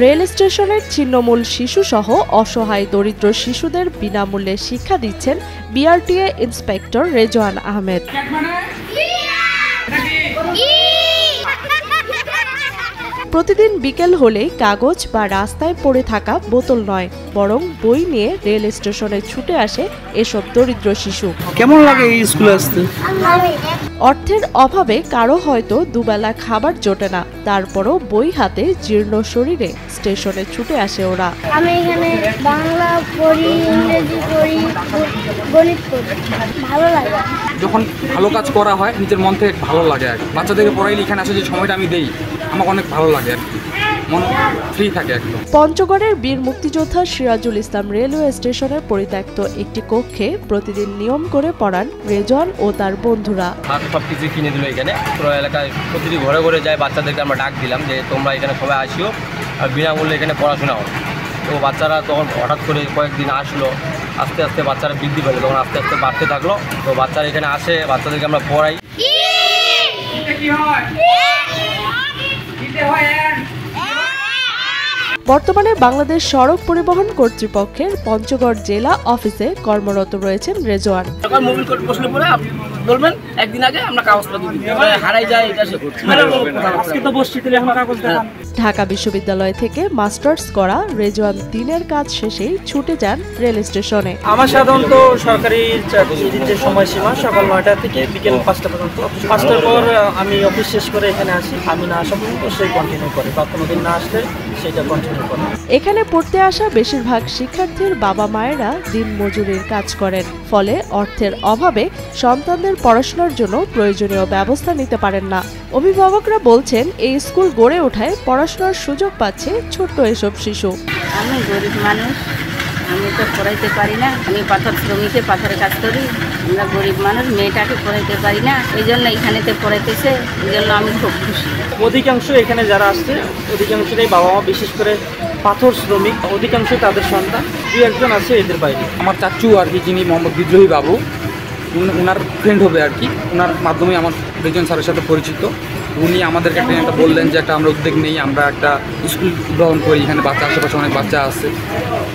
Rail স্টেশনের ছিন্নমূল শিশুসহ অসহায় দরিদ্র শিশুদের বিনামূল্যে শিক্ষা দিচ্ছেন বিআরটিএ ইন্সপেক্টর রেজওয়ান আহমেদ। প্রতিদিন বিকেল হলেই কাগজ বা রাস্তায় পড়ে থাকা বোতল নয়, বরং বই নিয়ে রেল স্টেশনে ছুটে আসে এসব দরিদ্র শিশু। কেমন লাগে এই স্কুলে আসতে? অর্থের অভাবে কারো হয়তো দুবেলা খাবার জোটে না, তারপরও বই হাতে জীর্ণ শরীরে স্টেশনে ছুটে আসে ওরা। আমি এখানে বাংলা পড়ি, ইংরেজি পড়ি, গণিত পড়ি, ভালো লাগে। যখন ভালো কাজ করা হয় নিজের মন থেকে ভালো লাগে আর বাচ্চাদেরকে পড়াইলে এখানে আসে যে সময়টা আমি দেই আমার অনেক ভালো লাগে আর মন ফ্রি থাকে একদম। পঞ্চগড়ের বীর মুক্তিযোদ্ধা সিরাজুল ইসলাম রেলওয়ে স্টেশনের পরিত্যক্ত একটি কক্ষে প্রতিদিন নিয়ম করে পড়ান রেজওয়ান ও তার বন্ধুরা। সবকিছু কিনে দিল এখানে পুরো এলাকায় প্রতিটি ঘরে ঘরে যায় বাচ্চাদেরকে আমরা ডাক দিলাম যে তোমরা এখানে সবাই আসিও আর বিনামূল্যে এখানে পড়াশোনা হয়। তো বাচ্চারা তখন হঠাৎ করে কয়েকদিন আসলো, আস্তে আস্তে বাচ্চারা বৃদ্ধি পেলো, তখন আস্তে আস্তে বাড়তে থাকলো। তো বাচ্চারা এখানে আসে, বাচ্চাদেরকে আমরা পড়াই। বর্তমানে বাংলাদেশ সড়ক পরিবহন কর্তৃপক্ষের পঞ্চগড় জেলা অফিসে কর্মরত রয়েছেন রেজওয়ান। মোবাইল কোড প্রশ্ন পড়ে বলবেন একদিন আগে আমরা কাগজপত্র দিই, হারাই যায় এটা সে করছে। আজকে তো বসছি তাহলে এখন কাগজ দেখান। ঢাকা বিশ্ববিদ্যালয় থেকে মাস্টার্স করা রেজওয়ান দিনের কাজ শেষেই ছুটে যান রেল স্টেশনে। আমার সাধারণত সরকারি চাকরির যে সময়সীমা সকাল 9টা থেকে বিকেল 5টা পর্যন্ত। 5টার পর আমি অফিস শেষ করে এখানে আসি। আমি না আসা পর্যন্ত সেই কন্টিনিউ করে, বা কোনোদিন না আসলে সেটা কন্টিনিউ করে। এখানে পড়তে আসা বেশিরভাগ শিক্ষার্থীর বাবা মায়েরা দিন মজুরির কাজ করেন, ফলে অর্থের অভাবে সন্তানদের পড়াশোনার জন্য প্রয়োজনীয় ব্যবস্থা নিতে পারেন না। অভিভাবকরা বলছেন এই স্কুল গড়ে ওঠায় পড়াশোনার সুযোগ পাচ্ছে ছোট্ট এসব শিশু। আমি গরিব মানুষ, আমি তো পড়াইতে পারি না। আমি পাথর শ্রমিকে পাথরের কাজ করি। আমরা গরিব মানুষ, মেয়েটাকে পড়াইতে পারি না, এই জন্য এখানেতে পড়াইতেছে, এই জন্য আমি খুব খুশি। অধিকাংশ এখানে যারা আসছে অধিকাংশটাই বাবা মা, বিশেষ করে পাথর শ্রমিক, অধিকাংশ তাদের সন্তান। 2-1 আছে এদের বাইরে। আমার চাচু আর কি, যিনি মোহাম্মদ বিদ্রোহী বাবু, ওনার ফ্রেন্ড হবে আর কি, ওনার মাধ্যমে আমার রেজওয়ান স্যারের সাথে পরিচিত। উনি আমাদেরকে একটা বললেন যে আমরা উদ্যোগ নেই, আমরা একটা স্কুল গ্রহণ করি, এখানে বাচ্চা আশেপাশে অনেক বাচ্চা আছে,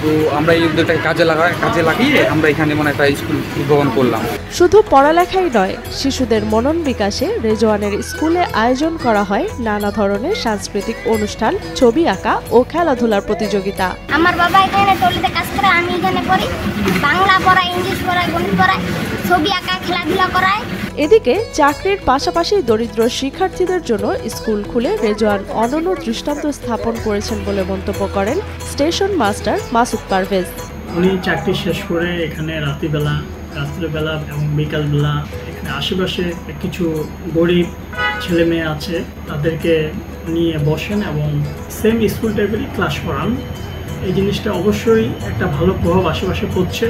তো আমরা এই উদ্যোগটাকে কাজে লাগিয়ে আমরা এখানে একটা স্কুল গ্রহণ করলাম। শুধু পড়ালেখাই নয়, শিশুদের মনন বিকাশে রেজওয়ানের স্কুলে আয়োজন করা হয় নানা ধরনের সাংস্কৃতিক অনুষ্ঠান, ছবি আঁকা ও খেলাধুলার প্রতিযোগিতা। আমার বাবা এখানে টলিতে কাজ করে, আমি এখানে পড়ি, বাংলা পড়াই, ইংলিশ পড়াই, গণিত পড়াই, ছবি আঁকা, খেলাধুলা করায়। এদিকে চাকরির পাশাপাশি দরিদ্র শিক্ষার্থীদের জন্য স্কুল খুলে রেজওয়ান অনন্য দৃষ্টান্ত স্থাপন করেছেন বলে মন্তব্য করেন স্টেশন মাস্টার মাসুদ পারভেজ। উনি চাকরি শেষ করে এখানে রাত্রেবেলা এবং বিকালবেলা এখানে আশেপাশে কিছু গরিব ছেলে মেয়ে আছে, তাদেরকে নিয়ে বসেন এবং সেম স্কুল টাইপেরই ক্লাস করান। এই জিনিসটা অবশ্যই একটা ভালো প্রভাব আশেপাশে পড়ছে।